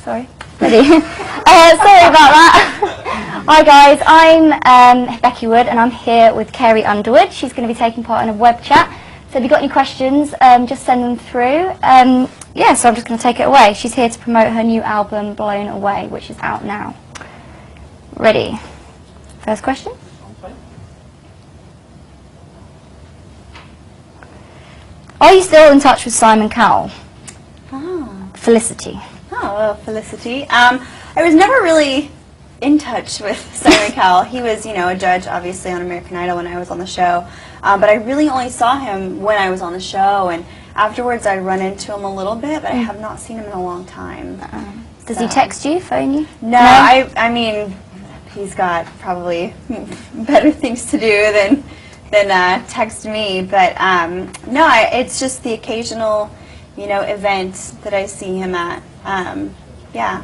Sorry. Ready? Sorry about that. Hi guys, I'm Becky Wood and I'm here with Carrie Underwood. She's going to be taking part in a web chat. So if you've got any questions, just send them through. Yeah, so I'm just going to take it away. She's here to promote her new album, Blown Away, which is out now. Ready? First question? Are you still in touch with Simon Cowell? Oh. Felicity. Oh, well, Felicity. I was never really in touch with Simon Cowell. He was, a judge, obviously, on American Idol when I was on the show. But I really only saw him when I was on the show, and afterwards I run into him a little bit, but I have not seen him in a long time. Does he text you, phone you? No, I mean, he's got probably better things to do than text me, but no, it's just the occasional, event that I see him at. Yeah.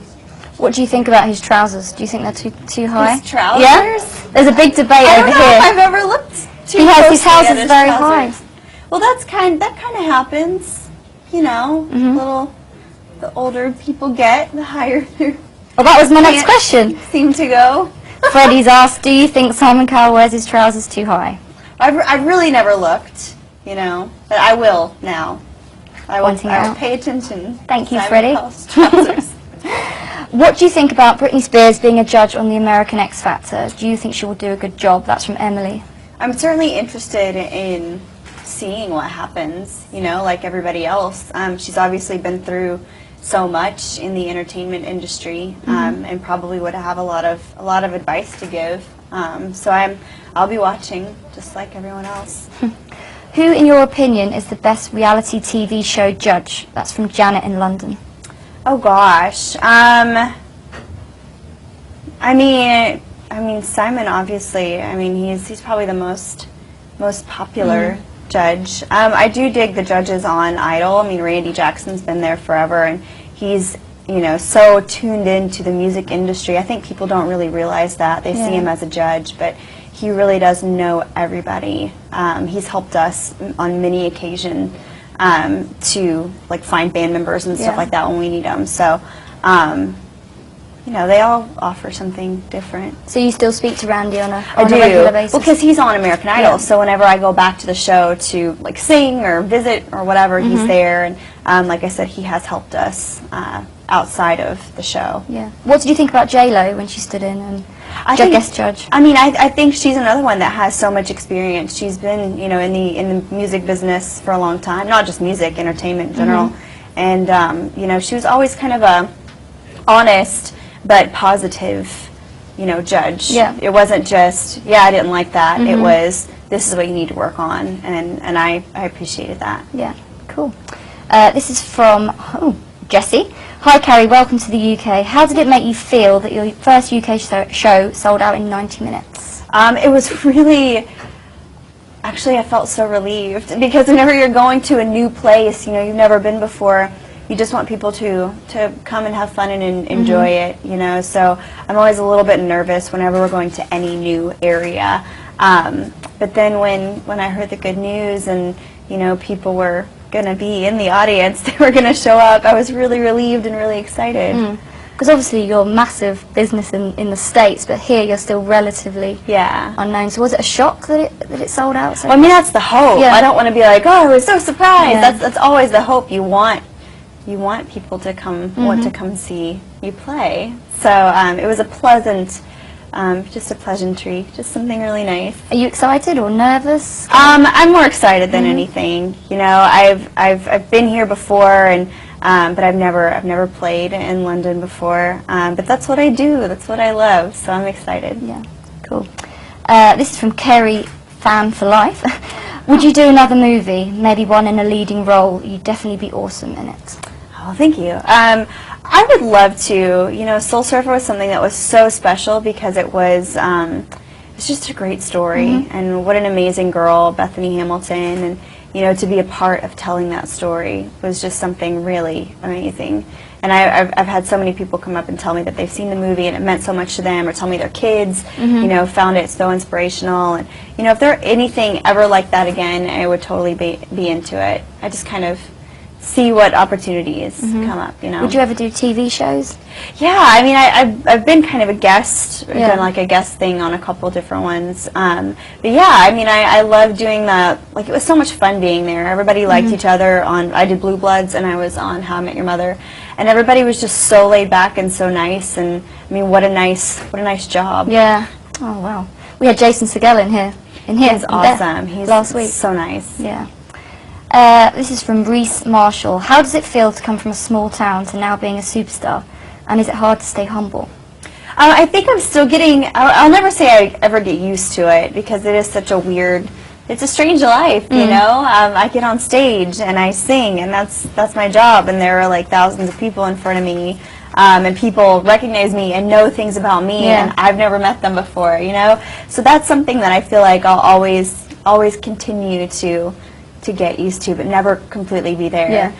What do you think about his trousers? Do you think they're too high? His trousers? Yeah. There's a big debate over here. I don't know if I've ever looked too He has his closely trousers very high. Well, that kind of happens, the older people get, the higher their. Well, that was my next question. Seem to go. Freddie's asked, do you think Simon Cowell wears his trousers too high? I've really never looked, but I will now. I will pay attention. Thank you, Simon Freddie. What do you think about Britney Spears being a judge on the American X Factor? Do you think she will do a good job? That's from Emily. I'm certainly interested in seeing what happens, like everybody else. She's obviously been through so much in the entertainment industry, and probably would have a lot of advice to give. So I'll be watching just like everyone else. Who, in your opinion, is the best reality TV show judge? That's from Janet in London. Oh gosh. I mean Simon, obviously. I mean he's probably the most popular judge. I do dig the judges on Idol. I mean Randy Jackson's been there forever, and he's so tuned into the music industry. I think people don't really realize that. They see him as a judge, but he really does know everybody. He's helped us on many occasions to find band members and stuff like that when we need them. So, they all offer something different. So you still speak to Randy on a regular basis? Well, because he's on American Idol, so whenever I go back to the show to sing or visit or whatever, he's there. And like I said, he has helped us outside of the show. Yeah. What did you think about J-Lo when she stood in and guest judge? I mean, I think she's another one that has so much experience. She's been, in the music business for a long time, not just music, entertainment in general. And she was always kind of a honest but positive, judge. Yeah. It wasn't just, I didn't like that. It was, this is what you need to work on, and I appreciated that. Yeah, cool. This is from Jessie. Hi Carrie, welcome to the UK. How did it make you feel that your first UK show sold out in 90 minutes? It was really, actually I felt so relieved, because whenever you're going to a new place, you've never been before, you just want people to come and have fun and enjoy it, so I'm always a little bit nervous whenever we're going to any new area. But then when I heard the good news and, people were going to be in the audience, they were going to show up, I was really relieved and really excited. Because obviously you're a massive business in the States, but here you're still relatively unknown. So was it a shock that it sold out? So well, I mean, that's the hope. Yeah. I don't want to be like, oh, I was so surprised. Yeah. That's always the hope. You want people to come, want to come see you play. So it was a pleasant, just a pleasantry, just something really nice. Are you excited or nervous? I'm more excited than anything. I've been here before, and but I've never played in London before. But that's what I do. That's what I love. So I'm excited. Yeah, cool. This is from Carrie, fan for life. Would you do another movie, maybe one in a leading role? You'd definitely be awesome in it. Oh, thank you. I would love to. Soul Surfer was something that was so special because it was just a great story, and what an amazing girl, Bethany Hamilton, and to be a part of telling that story was just something really amazing. And I've had so many people come up and tell me that they've seen the movie and it meant so much to them, or tell me their kids, found it so inspirational. And if there anything ever like that again, I would totally be into it. I just kind of see what opportunities come up, you know. Would you ever do TV shows? Yeah, I mean, I've been kind of a guest, done like a guest thing on a couple different ones. But yeah, I mean, I love doing that. Like, it was so much fun being there. Everybody liked each other. I did Blue Bloods, and I was on How I Met Your Mother, and everybody was just so laid back and so nice. And I mean, what a nice job. Yeah. Oh wow. We had Jason Segel in here. He's awesome. He's last week. So nice. Yeah. This is from Reese Marshall. How does it feel to come from a small town to now being a superstar? And is it hard to stay humble? I think I'm still getting, I'll never say I ever get used to it, because it is such a weird, it's a strange life, you know? I get on stage and I sing, and that's my job, and there are like thousands of people in front of me, and people recognize me and know things about me, and I've never met them before, you know? So that's something that I feel like I'll always continue to get used to, but never completely be there. Yeah.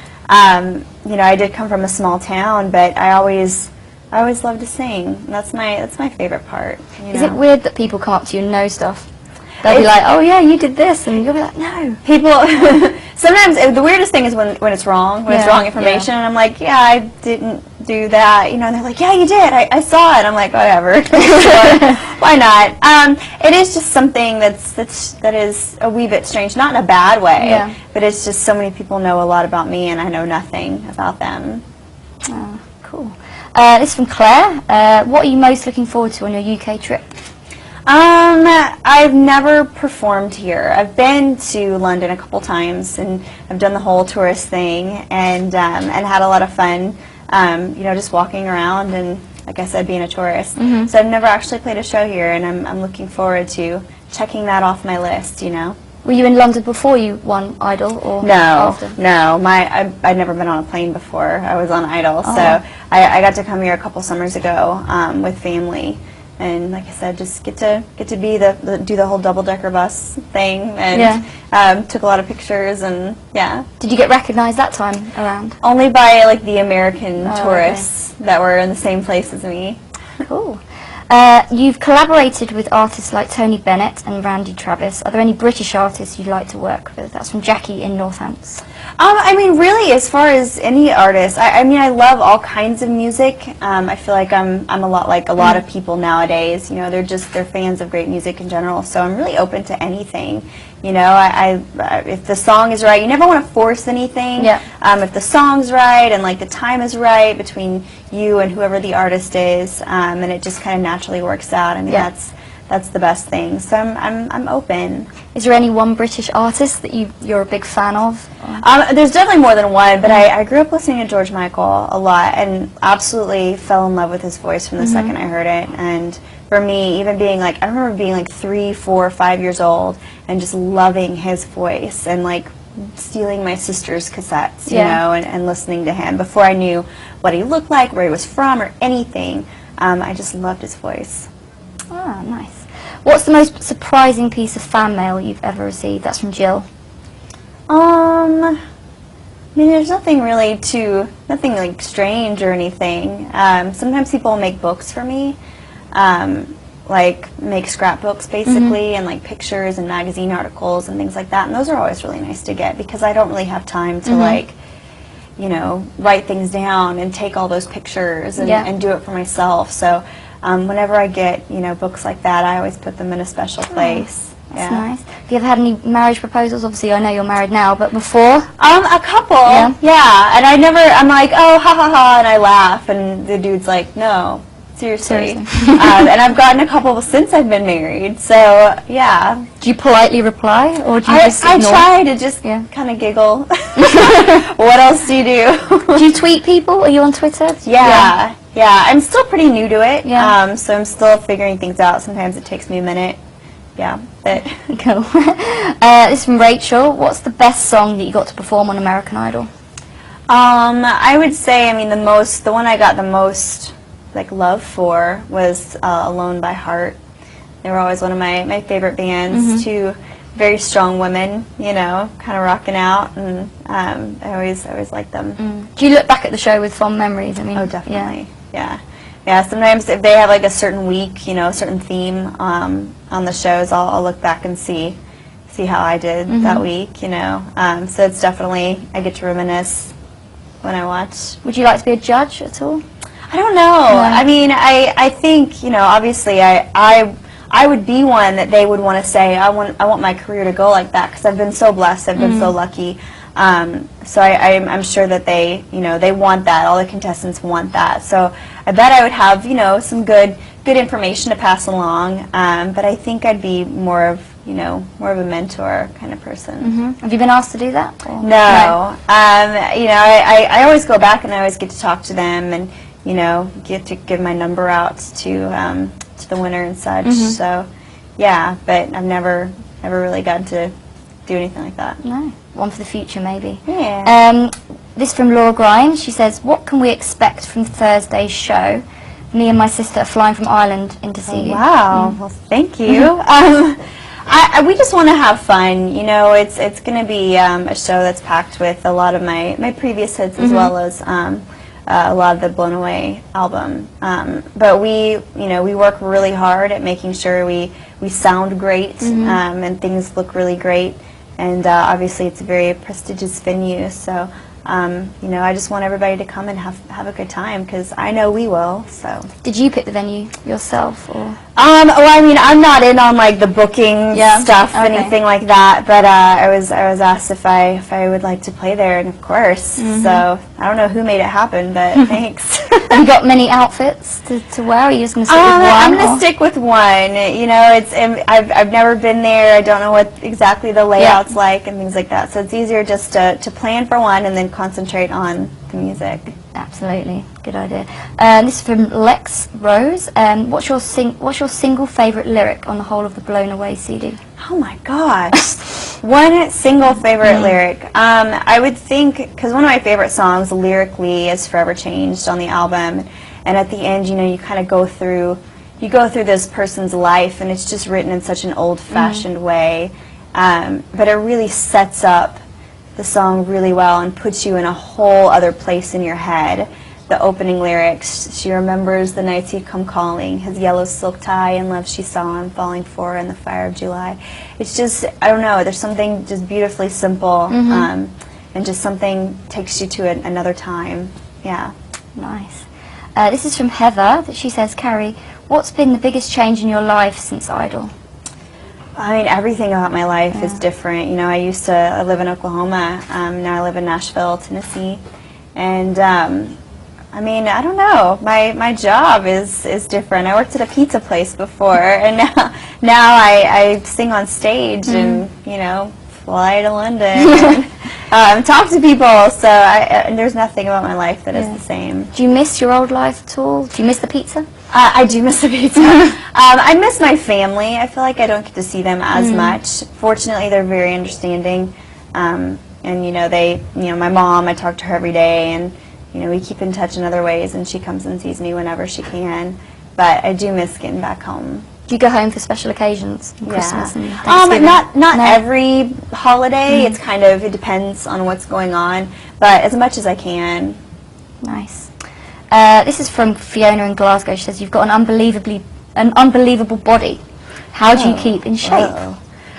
You know, I did come from a small town, but I always love to sing. That's my favorite part. You know? Is it weird that people come up to you and know stuff? They'll be like, oh yeah, you did this, and you'll be like, no. People, sometimes, the weirdest thing is when it's wrong, when it's wrong information, and I'm like, yeah, I didn't do that, you know, and they're like, yeah, you did, I saw it. I'm like, whatever, sure, why not? It is just something that is a wee bit strange, not in a bad way, but it's just so many people know a lot about me, and I know nothing about them. Oh, cool. This is from Claire. What are you most looking forward to on your UK trip? I've never performed here. I've been to London a couple times, and I've done the whole tourist thing, and had a lot of fun, you know, just walking around and, like I said, being a tourist. So I've never actually played a show here, and I'm looking forward to checking that off my list, you know. Were you in London before you won Idol, or after? No. I'd never been on a plane before. I was on Idol, so I got to come here a couple summers ago with family. And like I said, just get to be do the whole double-decker bus thing, and took a lot of pictures, and yeah. Did you get recognized that time around? Only by like the American tourists that were in the same place as me. Cool. You've collaborated with artists like Tony Bennett and Randy Travis. Are there any British artists you'd like to work with? That's from Jackie in Northants. I mean, really, as far as any artist, I mean, I love all kinds of music. I feel like I'm a lot like a lot of people nowadays. You know, they're fans of great music in general. So I'm really open to anything. You know, if the song is right, you never want to force anything. If the song's right and like the time is right between you and whoever the artist is, and it just kind of naturally works out. I mean, that's the best thing. So I'm open. Is there any one British artist that you're a big fan of? There's definitely more than one, but I grew up listening to George Michael a lot, and absolutely fell in love with his voice from the second I heard it. And for me, even being like, I remember being like 3, 4, 5 years old and just loving his voice, and like stealing my sister's cassettes, you know, and listening to him before I knew what he looked like, where he was from, or anything. I just loved his voice. Oh, nice. What's the most surprising piece of fan mail you've ever received? That's from Jill. I mean, there's nothing really nothing like strange or anything. Sometimes people make books for me, like make scrapbooks basically, and like pictures and magazine articles and things like that. And those are always really nice to get, because I don't really have time to like, you know, write things down and take all those pictures and do it for myself. So whenever I get, you know, books like that, I always put them in a special place. That's nice. Have you ever had any marriage proposals? Obviously, I know you're married now, but before? A couple. Yeah. And I'm like, oh, ha ha ha, and I laugh, and the dude's like, no, seriously. And I've gotten a couple since I've been married, so yeah. Do you politely reply, or do you just ignore? I try to just kind of giggle. What else do you do? Do you tweet people? Are you on Twitter? Yeah. I'm still pretty new to it, so I'm still figuring things out. Sometimes it takes me a minute. But cool. This is from Rachel. What's the best song that you got to perform on American Idol? I would say, I mean, the one I got the most like love for was Alone by Heart. They were always one of my favorite bands. Two very strong women, you know, kind of rocking out, and I always liked them. Do you look back at the show with fond memories? I mean, oh, definitely. Yeah, sometimes if they have like a certain week, you know, a certain theme on the shows, I'll look back and see how I did that week, you know. So it's definitely, I get to reminisce when I watch. Would you like to be a judge at all? I don't know. I mean, I think, you know, obviously I would be one that they would want to say, I want my career to go like that, because I've been so blessed, I've been so lucky. So I'm sure that they, you know, they want that. All the contestants want that. So I bet I would have, you know, some good information to pass along. But I think I'd be more of, you know, more of a mentor kind of person. Have you been asked to do that? Or? No. You know, I always go back and I always get to talk to them and, you know, get to give my number out to the winner and such. So, yeah, but I've never really gotten to do anything like that. No. One for the future, maybe. Yeah. This from Laura Grimes. She says, "What can we expect from Thursday's show? Me and my sister are flying from Ireland in to see you." Wow. Well, thank you. We just want to have fun. You know, it's going to be a show that's packed with a lot of my previous hits as well as a lot of the Blown Away album. But we work really hard at making sure we sound great and things look really great. And obviously it's a very prestigious venue, so you know, I just want everybody to come and have a good time, because I know we will. So. Did you pick the venue yourself, or? Well, I mean, I'm not in on like the booking stuff, anything like that. But I was asked if I would like to play there, and of course. So I don't know who made it happen, but thanks. Have you got many outfits to wear? Or are you just going to stick with one? I'm going to stick with one. You know, I've never been there. I don't know what exactly the layout's like and things like that. So it's easier just to plan for one and then concentrate on the music. Absolutely, good idea. This is from Lex Rose. What's your single favourite lyric on the whole of the Blown Away CD? Oh my gosh, one single favorite lyric. I would think, because one of my favorite songs lyrically is "Forever Changed" on the album, and at the end, you know, you kind of go through this person's life, and it's just written in such an old-fashioned way, but it really sets up the song really well and puts you in a whole other place in your head. The opening lyrics, "She remembers the nights he'd come calling, his yellow silk tie and love she saw him falling for in the fire of July." It's just, I don't know, there's something just beautifully simple and just something takes you to another time. Yeah. Nice. This is from Heather. That she says, "Carrie, what's been the biggest change in your life since Idol?" I mean, everything about my life is different. You know, I used to live in Oklahoma. Now I live in Nashville, Tennessee. And, I mean, I don't know. My job is different. I worked at a pizza place before, and now I sing on stage and, you know, fly to London and talk to people. So and there's nothing about my life that is the same. Do you miss your old life at all? Do you miss the pizza? I do miss the pizza. I miss my family. I feel like I don't get to see them as much. Fortunately, they're very understanding, and you know, my mom, I talk to her every day, and you know, we keep in touch in other ways, and she comes and sees me whenever she can. But I do miss getting back home. Do you go home for special occasions, Christmas and Thanksgiving? Not every holiday. It's kind of, it depends on what's going on, but as much as I can. Nice. This is from Fiona in Glasgow. She says, "You've got an unbelievable body. How do you keep in shape?"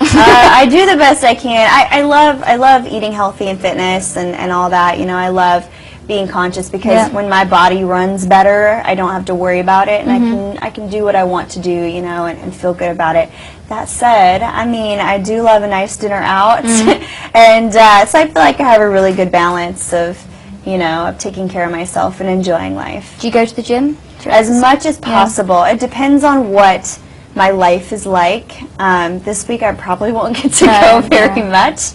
I do the best I can. I love eating healthy and fitness and all that. You know, I love being conscious, because when my body runs better, I don't have to worry about it, and I can do what I want to do, you know, and feel good about it. That said, I mean, I do love a nice dinner out, and so I feel like I have a really good balance of, you know, of taking care of myself and enjoying life. Do you go to the gym? As much as possible. It depends on what my life is like. This week I probably won't get to go very much.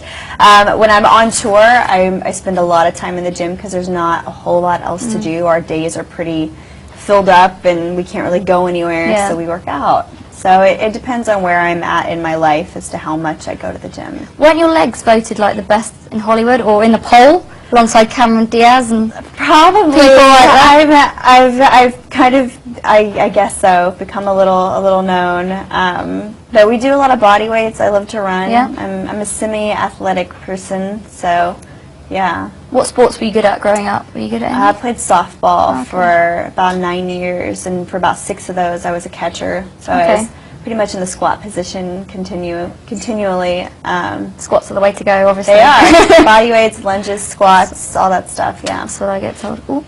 When I'm on tour, I spend a lot of time in the gym, because there's not a whole lot else to do. Our days are pretty filled up, and we can't really go anywhere, so we work out. So it depends on where I'm at in my life as to how much I go to the gym. Weren't your legs voted like the best in Hollywood, or in the poll, alongside Cameron Diaz and probably people like that? I've kind of, I guess so, become a little known. But we do a lot of body weights. I love to run. Yeah. I'm a semi-athletic person, so yeah. What sports were you good at growing up? Were you good at any? I played softball for about 9 years, and for about 6 of those I was a catcher. So I was pretty much in the squat position continually. Squats are the way to go, obviously. They are. Body weights, lunges, squats, all that stuff, yeah. That's what I get told. Ooh.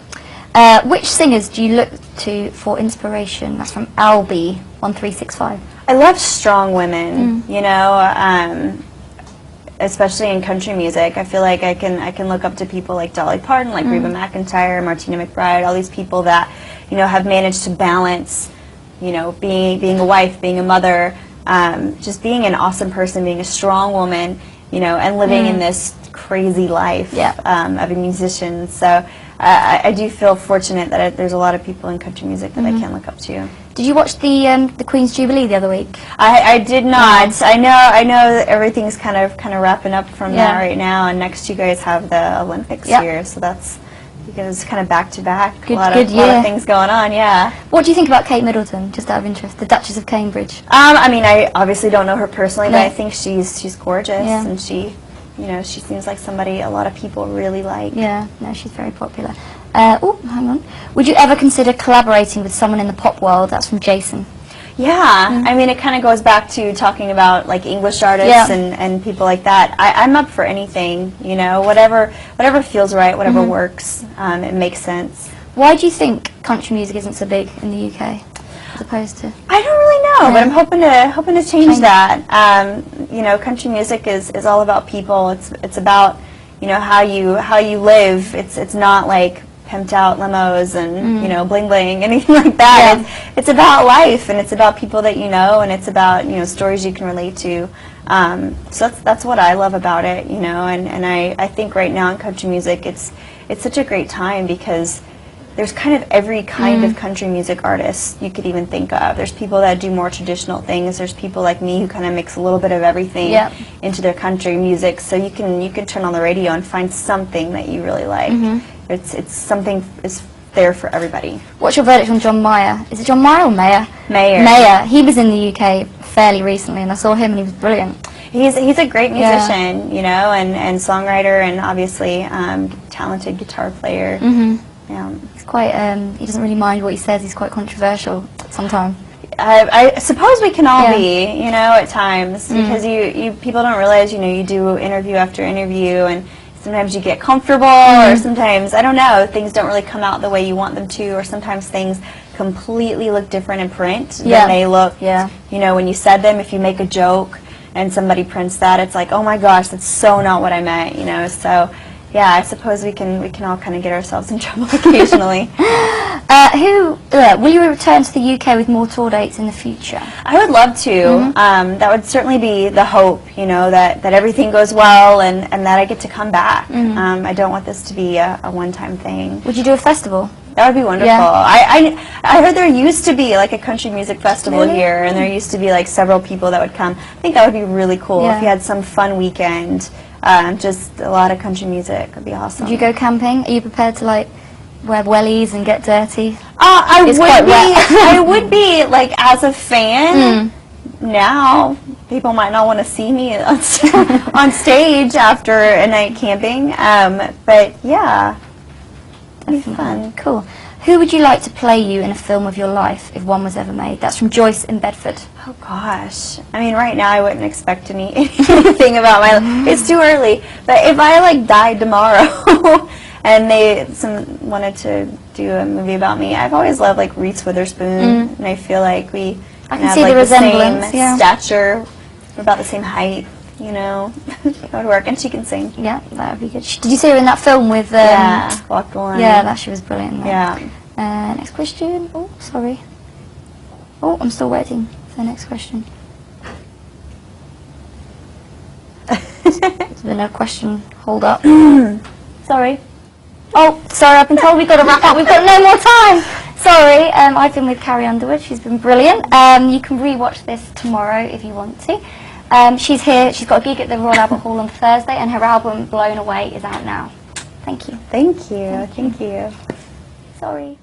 Which singers do you look to for inspiration? That's from Albi1365. I love strong women, you know, especially in country music. I feel like I can look up to people like Dolly Parton, like Reba McEntire, Martina McBride, all these people that, you know, have managed to balance, you know, being a wife, being a mother, just being an awesome person, being a strong woman, you know, and living in this crazy life of a musician. So I do feel fortunate that there's a lot of people in country music that I can look up to. Did you watch the Queen's Jubilee the other week? I did not. I know that everything's kind of wrapping up from that right now, and next you guys have the Olympics here, so that's because kind of back to back. A lot of things going on. Yeah. What do you think about Kate Middleton? Just out of interest, the Duchess of Cambridge. I mean, I obviously don't know her personally, but I think she's gorgeous, and she, you know, she seems like somebody a lot of people really like. Yeah, no, she's very popular. Oh, hang on. Would you ever consider collaborating with someone in the pop world? That's from Jason. Yeah, I mean, it kind of goes back to talking about like English artists and people like that. I'm up for anything, you know, whatever feels right, whatever works. It makes sense. Why do you think country music isn't so big in the UK as opposed to? I don't really know, but I'm hoping to change that. You know, country music is all about people. It's about, you know, how you live. It's not like pimped out limos and you know, bling bling, anything like that. It's about life, and it's about people that you know, and it's about, you know, stories you can relate to. So that's what I love about it, you know. And I think right now in country music, it's such a great time because there's kind of every kind of country music artist you could even think of. There's people that do more traditional things. There's people like me who kind of mix a little bit of everything into their country music. So you can turn on the radio and find something that you really like. It's something is there for everybody. What's your verdict on John Mayer? Is it John Mayer or Mayer? Mayer. Mayer. He was in the UK fairly recently, and I saw him, and he was brilliant. He's a great musician, you know, and songwriter, and obviously talented guitar player. Yeah. He's quite. He doesn't really mind what he says. He's quite controversial sometimes. I suppose we can all be, you know, at times, because you people don't realize, you know, you do interview after interview, and sometimes you get comfortable, or sometimes, I don't know, things don't really come out the way you want them to, or sometimes things completely look different in print than they look, you know, when you said them. If you make a joke and somebody prints that, it's like, oh my gosh, that's so not what I meant, you know. So yeah, I suppose we can all kind of get ourselves in trouble occasionally. Will you return to the UK with more tour dates in the future? I would love to. That would certainly be the hope, you know, that everything goes well and that I get to come back. I don't want this to be a one-time thing. Would you do a festival? That would be wonderful. I heard there used to be like a country music festival here, and there used to be like several people that would come. I think that would be really cool if you had some fun weekend. Just a lot of country music would be awesome. Would you go camping? Are you prepared to like wear wellies and get dirty? I would be like as a fan. Now people might not want to see me on stage after a night camping, but yeah, it'd be fun. Cool. Who would you like to play you in a film of your life if one was ever made? That's from Joyce in Bedford. Oh gosh. I mean, right now I wouldn't expect anything about my life. It's too early. But if I like died tomorrow and they wanted to do a movie about me, I've always loved like Reese Witherspoon, and I feel like we have like the same stature, we're about the same height. You know, that would work, and she can sing. Yeah, that would be good. Did you see her in that film with? Walk the Line. Yeah, she was brilliant. Yeah. Next question. Oh, sorry. Oh, I'm still waiting for the next question. There's been a question. Hold up. Sorry. Oh, sorry. I've been told we've got to wrap up. We've got no more time. Sorry. I've been with Carrie Underwood. She's been brilliant. You can rewatch this tomorrow if you want to. She's here. She's got a gig at the Royal Albert Hall on Thursday, and her album Blown Away is out now. Thank you. Thank you. Thank you. Sorry.